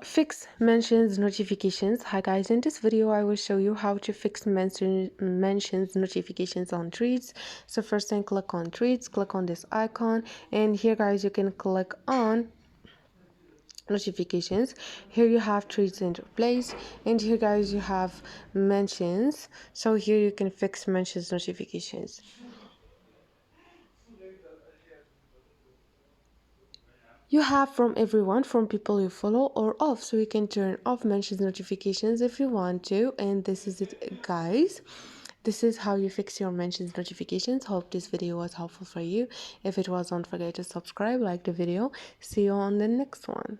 Fix mentions notifications. Hi guys, in this video I will show you how to fix mentions notifications on tweets. So first thing, click on tweets, click on this icon, and here guys you can click on notifications. Here you have tweets in place, and here guys you have mentions. So here you can fix mentions notifications. You have from everyone, from people you follow, or off, so you can turn off mentions notifications if you want to. And this is it guys, this is how you fix your mentions notifications. Hope this video was helpful for you. If it was, don't forget to subscribe, like the video. See you on the next one.